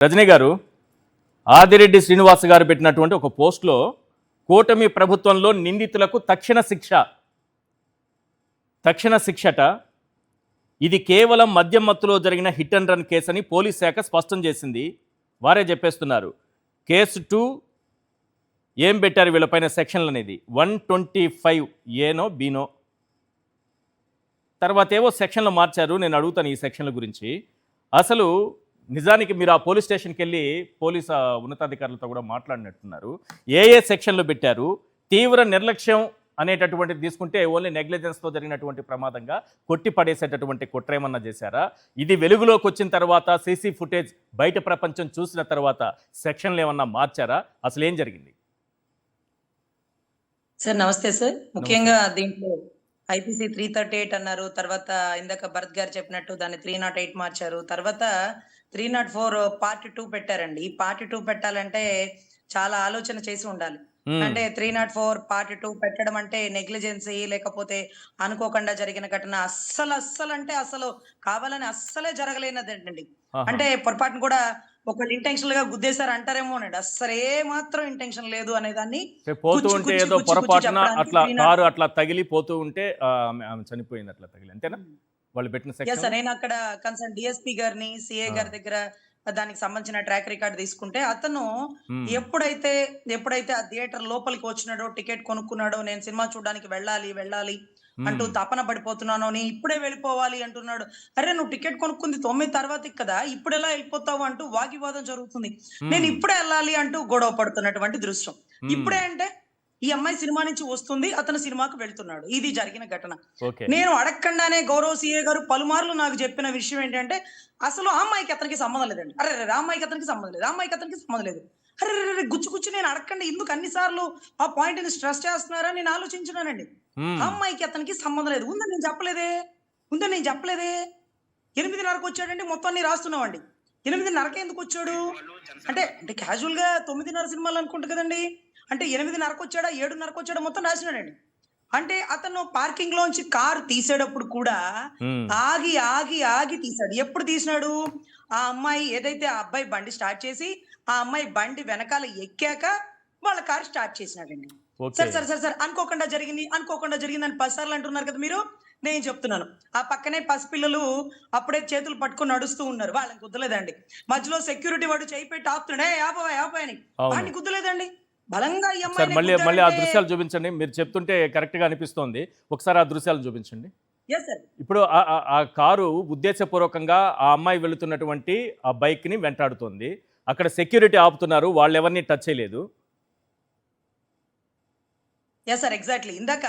రజనీ గారు, ఆదిరెడ్డి శ్రీనివాస్ గారు పెట్టినటువంటి ఒక పోస్ట్లో కూటమి ప్రభుత్వంలో నిందితులకు తక్షణ శిక్షట, ఇది కేవలం మద్యం మత్తులో జరిగిన హిట్ అండ్ రన్ కేసు అని పోలీస్ శాఖ స్పష్టం చేసింది. వారే చెప్పేస్తున్నారు. కేసు 2 ఏం పెట్టారు వీళ్ళపైన సెక్షన్లు అనేది 125 ఏనో బీనో, తర్వాత ఏవో సెక్షన్లు మార్చారు. నేను అడుగుతాను ఈ సెక్షన్ల గురించి. అసలు నిజానికి మీరు ఆ పోలీస్ స్టేషన్కి వెళ్ళి పోలీస్ ఉన్నతాధికారులతో కూడా మాట్లాడినట్టున్నారు. ఏ సెక్షన్లు పెట్టారు? తీవ్ర నిర్లక్ష్యం అనేటటువంటిది తీసుకుంటే ఓన్లీ నెగ్లిజెన్స్తో జరిగినటువంటి ప్రమాదంగా కొట్టి పడేసేటటువంటి కుట్రేమన్నా చేశారా? ఇది వెలుగులోకి వచ్చిన తర్వాత సీసీ ఫుటేజ్ బయట ప్రపంచం చూసిన తర్వాత సెక్షన్లు ఏమన్నా మార్చారా? అసలు ఏం జరిగింది? సార్ నమస్తే సార్. ముఖ్యంగా దీంట్లో ఐపీసీ 338 అన్నారు. తర్వాత ఇందాక భరత్ గారు చెప్పినట్టు దాన్ని 308 మార్చారు. తర్వాత 304 పార్ట్ 2 పెట్టారండి. ఈ పార్ట్ 2 పెట్టాలంటే చాలా ఆలోచన చేసి ఉండాలి. అంటే 304 పార్ట్ 2 పెట్టడం అంటే నెగ్లిజెన్సీ లేకపోతే అనుకోకుండా జరిగిన ఘటన అస్సలు కావాలని అస్సలే జరగలేనదండి. అంటే పొరపాటును కూడా ఒకళ్ళు ఇంటెన్షనల్ గా గుద్దేశారు అంటారేమో అండి. అస్సలు ఏ మాత్రం ఇంటెన్షన్ లేదు అనే దాన్ని పోతూ ఉంటే ఏదో పొరపాటున అట్లా కారు అట్లా తగిలి పోతూ ఉంటే ఆమె చనిపోయింది అట్లా తగిలి, అంతేనా వాళ్ళు పెట్టిన సెక్షన్? నేను అక్కడ కన్సర్న్ డిఎస్పీ గారిని సిఏ గారి దగ్గర దానికి సంబంధించిన ట్రాక్ రికార్డ్ తీసుకుంటే అతను ఎప్పుడైతే ఆ థియేటర్ లోపలికి వచ్చినాడో టికెట్ కొనుక్కున్నాడో నేను సినిమా చూడడానికి వెళ్ళాలి అంటూ తపన పడిపోతున్నాను అని ఇప్పుడే వెళ్ళిపోవాలి అంటున్నాడు. అరే నువ్వు టికెట్ కొనుక్కుంది 9 తర్వాత కదా, ఇప్పుడు ఎలా వెళ్ళిపోతావు అంటూ వాగ్వివాదం జరుగుతుంది. నేను ఇప్పుడే వెళ్ళాలి అంటూ గొడవ పడుతున్నటువంటి దృశ్యం. ఇప్పుడే అంటే ఈ అమ్మాయి సినిమా నుంచి వస్తుంది, అతను సినిమాకు వెళ్తున్నాడు. ఇది జరిగిన ఘటన. నేను అడగకుండానే గౌరవ సీఏ గారు పలుమార్లు నాకు చెప్పిన విషయం ఏంటంటే అసలు ఆ అమ్మాయికి అతనికి సంబంధం లేదండి. అరే అమ్మాయికి అతనికి సంబంధం లేదు. అరే గుచ్చి నేను అడగకుండా ఎందుకు అన్నిసార్లు ఆ పాయింట్ ని స్ట్రెస్ చేస్తున్నారని నేను ఆలోచించినానండి. ఆ అమ్మాయికి అతనికి సంబంధం లేదు. ఉందని నేను చెప్పలేదే. 8:30కు వచ్చాడండి. మొత్తం అన్ని రాస్తున్నామండి. 8:30కే ఎందుకు వచ్చాడు అంటే క్యాజువల్ గా 9:30 సినిమాలు అనుకుంటా కదండి. అంటే 8:30కు వచ్చాడా 7:30కు వచ్చాడా మొత్తం రాసినాడండి. అంటే అతను పార్కింగ్ లోంచి కారు తీసేటప్పుడు కూడా ఆగి తీసాడు. ఎప్పుడు తీసినాడు? ఆ అమ్మాయి ఏదైతే ఆ అబ్బాయి బండి స్టార్ట్ చేసి ఆ అమ్మాయి బండి వెనకాల ఎక్కాక వాళ్ళ కారు స్టార్ట్ చేసినాడండి. సరే అనుకోకుండా జరిగింది అని 10 సార్లు అంటున్నారు కదా మీరు. నేను చెప్తున్నాను, ఆ పక్కనే పసిపిల్లలు అప్పుడే చేతులు పట్టుకొని నడుస్తూ ఉన్నారు. వాళ్ళని గుద్దలేదండి. మధ్యలో సెక్యూరిటీ వాడు చేయి పెట్టి ఆపుతున్నాడే ఆపోయా అని వాడిని గుద్దలేదండి. బలంగా ఈ అమ్మాయి మళ్ళీ ఆ దృశ్యాలు చూపించండి. మీరు చెప్తుంటే కరెక్ట్ గా అనిపిస్తోంది. ఒకసారి ఆ దృశ్యాలు చూపించండి. ఇప్పుడు ఆ కారు ఉద్దేశపూర్వకంగా ఆ అమ్మాయి వెళుతున్నటువంటి ఆ బైక్ ని వెంటాడుతోంది. అక్కడ సెక్యూరిటీ ఆపుతున్నారు, వాళ్ళు ఎవరిని టచ్ చేయలేదు. సార్ ఎగ్జాక్ట్లీ ఇందాక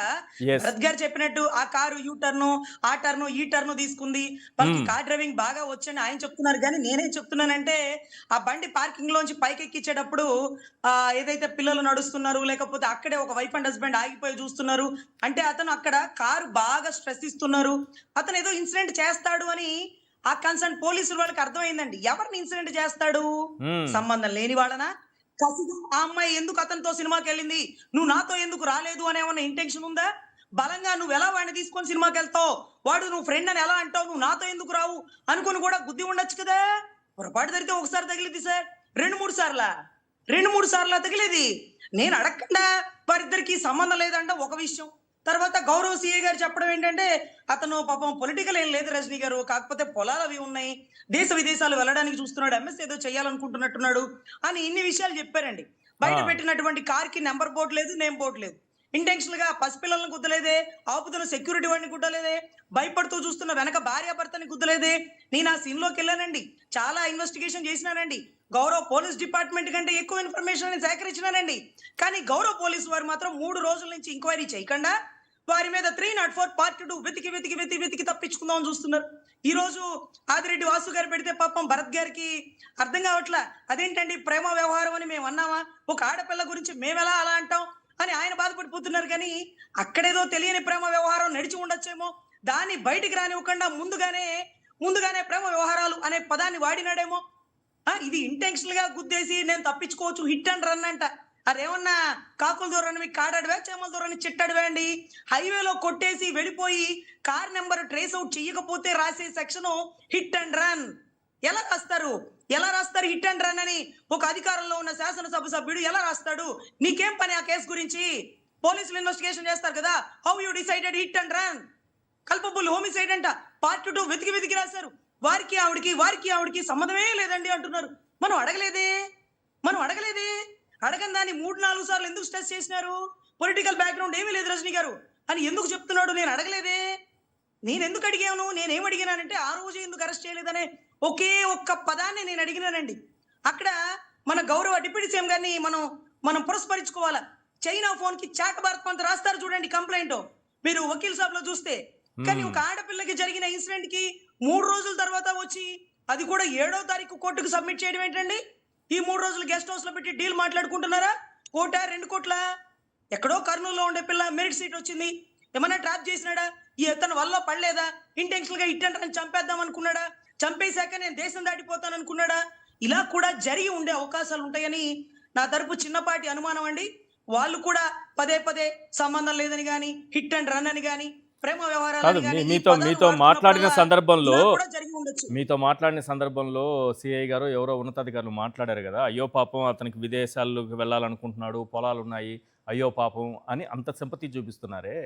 భరత్ గారు చెప్పినట్టు ఆ కారు యూ టర్న్ ఈ టర్న్ తీసుకుంది. వాళ్ళకి కార్ డ్రైవింగ్ బాగా వచ్చని ఆయన చెప్తున్నారు. కానీ నేనేం చెప్తున్నానంటే ఆ బండి పార్కింగ్ లోంచి పైకి ఎక్కించేటప్పుడు ఏదైతే పిల్లలు నడుస్తున్నారు లేకపోతే అక్కడే ఒక వైఫ్ అండ్ హస్బెండ్ ఆగిపోయి చూస్తున్నారు అంటే అతను అక్కడ కారు బాగా స్ట్రెస్ ఇస్తున్నారు. అతను ఏదో ఇన్సిడెంట్ చేస్తాడు అని ఆ కన్సర్న్ పోలీసులు వాళ్ళకి అర్థమైందండి. ఎవరిని ఇన్సిడెంట్ చేస్తాడు? సంబంధం లేని వాళ్ళనా? ఆ అమ్మాయి ఎందుకు అతనితో సినిమాకి వెళ్ళింది, నువ్వు నాతో ఎందుకు రాలేదు అనే ఏమన్నా ఇంటెన్షన్ ఉందా? బలంగా నువ్వు ఎలా వాడిని తీసుకొని సినిమాకి వెళ్తావు, వాడు నువ్వు ఫ్రెండ్ అని ఎలా అంటావు, నువ్వు నాతో ఎందుకు రావు అనుకుని కూడా బుద్ధి ఉండొచ్చు కదా. పొరపాటు జరిగితే ఒకసారి తగిలింది సార్, 2-3 సార్లు తగిలేది. నేను అడగకుండా వారిద్దరికి సంబంధం లేదంట ఒక విషయం. తర్వాత గౌరవ సీఏ గారు చెప్పడం ఏంటంటే అతను పాపం పొలిటికల్ ఏం లేదు రజనీ గారు, కాకపోతే పొలాలు అవి ఉన్నాయి, దేశ విదేశాలు వెళ్ళడానికి చూస్తున్నాడు, ఎంఎస్ ఏదో చేయాలనుకుంటున్నట్టున్నాడు అని ఇన్ని విషయాలు చెప్పారండి. బయట పెట్టినటువంటి కార్ కి నెంబర్ బోర్డు లేదు, నేమ్ బోర్డు లేదు. ఇంటెన్షనల్ గా పసిపిల్లలను గుద్దలేదే, ఆపుతున్న సెక్యూరిటీ వాడిని గుద్దలేదే, భయపడుతూ చూస్తున్న వెనక భార్యాభర్తని గుద్దలేదే. నేను ఆ సీన్ లోకి వెళ్ళానండి, చాలా ఇన్వెస్టిగేషన్ చేసినానండి. గౌరవ పోలీస్ డిపార్ట్మెంట్ కంటే ఎక్కువ ఇన్ఫర్మేషన్ సేకరించినానండి. కానీ గౌరవ పోలీసు వారు మాత్రం 3 రోజుల నుంచి ఎంక్వైరీ చేయకుండా వారి మీద 304 పార్ట్ 2 వెతికి తప్పించుకుందామని చూస్తున్నారు. ఈ రోజు ఆదిరెడ్డి వాసు గారు పెడితే పాపం భరత్ గారికి అర్థం కావట్లా. అదేంటండి ప్రేమ వ్యవహారం అని మేము అన్నామా, ఒక ఆడపిల్ల గురించి మేమెలా అలా అంటాం అని ఆయన బాధపడిపోతున్నారు. కానీ అక్కడేదో తెలియని ప్రేమ వ్యవహారం నడిచి ఉండొచ్చేమో, దాన్ని బయటికి రానివ్వకుండా ముందుగానే ప్రేమ వ్యవహారాలు అనే పదాన్ని వాడినాడేమో. ఇది ఇంటెన్షనల్ గా గుద్దేసి నేను తప్పించుకోవచ్చు, హిట్ అండ్ రన్ అంట. అదేమన్నా కాకుల దూరాన్ని కాడాడువా, చేమల దూరాన్ని చిట్టాడువా అండి? హైవేలో కొట్టేసి వెళ్ళిపోయి కార్ నెంబర్ ట్రేస్ అవుట్ చెయ్యకపోతే రాసే సెక్షన్ హిట్ అండ్ రన్ ఎలా రాస్తారు? ఎలా రాస్తారు హిట్ అండ్ రన్ అని? ఒక అధికారంలో ఉన్న శాసనసభ సభ్యుడు ఎలా రాస్తాడు? నీకేం పని ఆ కేసు గురించి? పోలీసులు ఇన్వెస్టిగేషన్ చేస్తారు కదా. How you decided hit and run? Culpable homicide అంట. పార్ట్ 2 వెతికి రాశారు. వారికి ఆవిడికి సంబంధమే లేదండి అంటున్నారు. మనం అడగలేదే. అడగని దాన్ని 3-4 సార్లు ఎందుకు స్ట్రెస్ చేసినారు? పొలిటికల్ బ్యాక్గ్రౌండ్ ఏమీ లేదు రజనీ గారు అని ఎందుకు చెప్తున్నాడు? నేను అడగలేదే. నేను ఎందుకు అడిగాను? నేనేం అడిగినానంటే ఆ రోజు ఎందుకు అరెస్ట్ చేయలేదనే ఒకే ఒక్క పదాన్ని నేను అడిగినానండి. అక్కడ మన గౌరవ డిప్యూటీ సీఎం గారిని మనం పురస్కరించుకోవాలా. చైనా ఫోన్ కి చాట్ భారత్ పంత రాస్తారు చూడండి కంప్లైంట్, మీరు వకీల్ సాబ్ లో చూస్తే. కానీ ఒక ఆడపిల్లకి జరిగిన ఇన్సిడెంట్ కి 3 రోజుల తర్వాత వచ్చి అది కూడా 7వ తారీఖు కోర్టుకు సబ్మిట్ చేయడం ఏంటండి? ఈ 3 రోజులు గెస్ట్ హౌస్ లో పెట్టి డీల్ మాట్లాడుకుంటున్నారా? 1 కోట్ల 2 కోట్ల? ఎక్కడో కర్నూలులో ఉండే పిల్ల మెరిట్ సీట్ వచ్చింది. ఏమన్నా ట్రాప్ చేసినాడా? ఈ అతను వల్ల పడలేదా? ఇంటెన్షనల్ గా హిట్ అండ్ రన్ చంపేద్దాం అనుకున్నాడా? చంపేశాక నేను దేశం దాటిపోతాను అనుకున్నాడా? ఇలా కూడా జరిగి ఉండే అవకాశాలు ఉంటాయని నా తరపు చిన్నపాటి అనుమానం అండి. వాళ్ళు కూడా పదే సంబంధం లేదని గాని, హిట్ అండ్ రన్ అని గాని, ప్రేమ కాదు వ్యవహారాలని గాని మీతో మాట్లాడిన సందర్భంలో జరిగి ఉండొచ్చు. మీతో మాట్లాడిన సందర్భంలో సిఐ గారు ఎవరో ఉన్నతాధికారులు మాట్లాడారు కదా, అయ్యో పాపం అతనికి విదేశాలకు వెళ్ళాలనుకుంటున్నాడు, పొలాలు ఉన్నాయి, అయ్యో పాపం అని అంత సింపతి చూపిస్తున్నారే.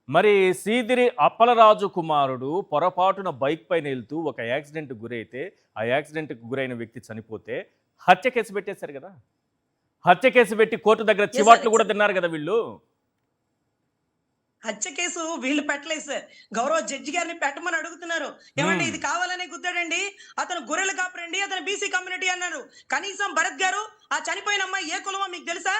మరి సీదిరి అప్పలరాజు కుమారుడు పొరపాటున బైక్ పైన వెళ్తూ ఒక యాక్సిడెంట్కి గురైతే ఆ యాక్సిడెంట్కి గురైన వ్యక్తి చనిపోతే హత్య కేసు పెట్టేశారు కదా. హత్య కేసు పెట్టి కోర్టు దగ్గర చివాట్లు కూడా తిన్నారు కదా వీళ్ళు. హత్య కేసు వీళ్ళు పెట్టలేదు సార్. గౌరవ జడ్జి గారిని పెట్టమని అడుగుతున్నారు. ఏమంటే ఇది కావాలనే గుద్దాడండి, అతను గొర్రెలు కాపరండి, అతను బీసీ కమ్యూనిటీ అన్నారు. కనీసం భరత్ గారు ఆ చనిపోయిన అమ్మాయి ఏ కులమో మీకు తెలుసా?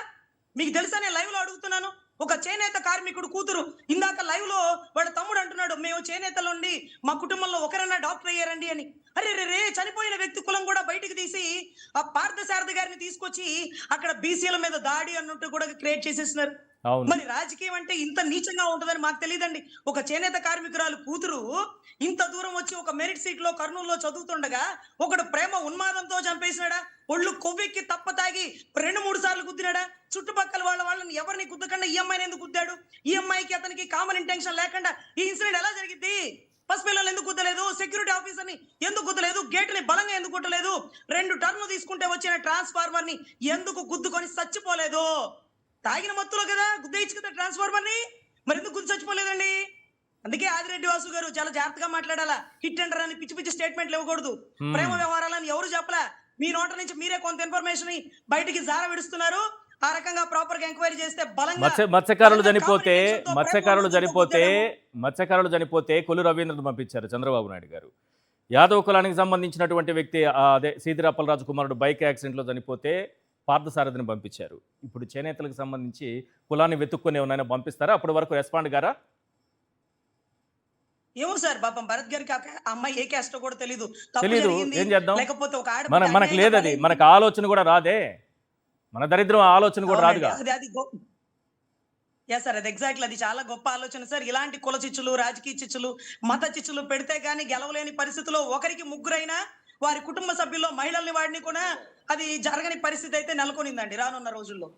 నేను లైవ్ లో అడుగుతున్నాను. ఒక చేనేత కార్మికుడు కూతురు ఇందాక లైవ్ లో వాడు తమ్ముడు అంటున్నాడు, మేము చేనేతలో ఉండి మా కుటుంబంలో ఒకరన్నా డాక్టర్ అయ్యారండి అని. అరే రే చనిపోయిన వ్యక్తి కులం కూడా బయటకు తీసి ఆ పార్థసారథి గారిని తీసుకొచ్చి అక్కడ బీసీల మీద దాడి అన్నట్టు కూడా క్రియేట్ చేసేస్తున్నారు. మరి రాజకీయం అంటే ఇంత నీచంగా ఉంటుందని మాకు తెలియదండి. ఒక చేనేత కార్మికురాలు కూతురు ఇంత దూరం వచ్చి ఒక మెరిట్ సీట్ లో కర్నూలులో చదువుతుండగా ఒకడు ప్రేమ ఉన్మాదంతో చంపేసినాడా? ఒళ్ళు కొవ్వెక్కి తప్ప తాగి 2-3 సార్లు గుద్దినాడా? చుట్టుపక్కల వాళ్ళని ఎవరిని గుద్దకుండా ఈ అమ్మాయిని ఎందుకు గుద్దాడు? ఈ అమ్మాయికి అతనికి కామన్ ఇంటెన్షన్ లేకుండా ఈ ఇన్సిడెంట్ ఎలా జరిగింది? పసిపిల్లలు ఎందుకు గుద్దలేదు? సెక్యూరిటీ ఆఫీసర్ ని ఎందుకు గుద్దలేదు? గేటుని బలంగా ఎందుకు గుట్టలేదు? 2 టర్న్లు తీసుకుంటే వచ్చిన ట్రాన్స్ఫార్మర్ ని ఎందుకు గుద్దుకొని చచ్చిపోలేదు? తాగిన మత్తులో కదా గుద్దేయచ్చు కదా ట్రాన్స్ఫార్మర్ ని, మరి ఎందుకు గుద్దు చచ్చిపోలేదండి? అందుకే ఆదిరెడ్డి వాసు గారు చాలా జాగ్రత్తగా మాట్లాడాలా. హిట్ అండ్ రన్ పిచ్చి స్టేట్మెంట్లు ఇవ్వకూడదు. ప్రేమ వ్యవహారాలని ఎవరు చెప్పలా. మీ నోట నుంచి మీరే కొంత ఇన్ఫర్మేషన్ బయటికి జార విడుస్తున్నారు. ఆ రకంగా ప్రాపర్ గా ఎంక్వైరీ చేస్తే బలంగా మత్స్యకారులు చనిపోతే కొల్లు రవీంద్రను పంపించారు చంద్రబాబు నాయుడు గారు. యాదవ్ కులానికి సంబంధించినటువంటి వ్యక్తి అదే సీదిరి అప్పలరాజు కుమారుడు బైక్ యాక్సిడెంట్లో చనిపోతే పార్థసారథిని పంపించారు. ఇప్పుడు చేనేతలకు సంబంధించి కులాన్ని వెతుక్కునే ఉన్నాయని పంపిస్తారా? అప్పటి వరకు రెస్పాండ్ గారా? ఏమో సార్, పాపం భరత్ గారికి అమ్మాయి ఏ క్యాస్టో కూడా తెలీదు. ఏం చేద్దాం? లేకపోతే ఒక మనకు లేదు అది, మనకు ఆలోచన కూడా రాదే. మన దరిద్రం ఆలోచన కూడా రాదుగా. సార్ అది ఎగ్జాక్ట్లీ అది చాలా గొప్ప ఆలోచన సార్. ఇలాంటి కుల చిచ్చులు, రాజకీయ చిచ్చులు, మత చిచ్చులు పెడితే గానీ గెలవలేని పరిస్థితిలో ఒకరికి ముగ్గురైనా వారి కుటుంబ సభ్యుల్లో మహిళల్ని వాడిని కూడా అది జరగని పరిస్థితి అయితే నెలకొనిందండి రానున్న రోజుల్లో.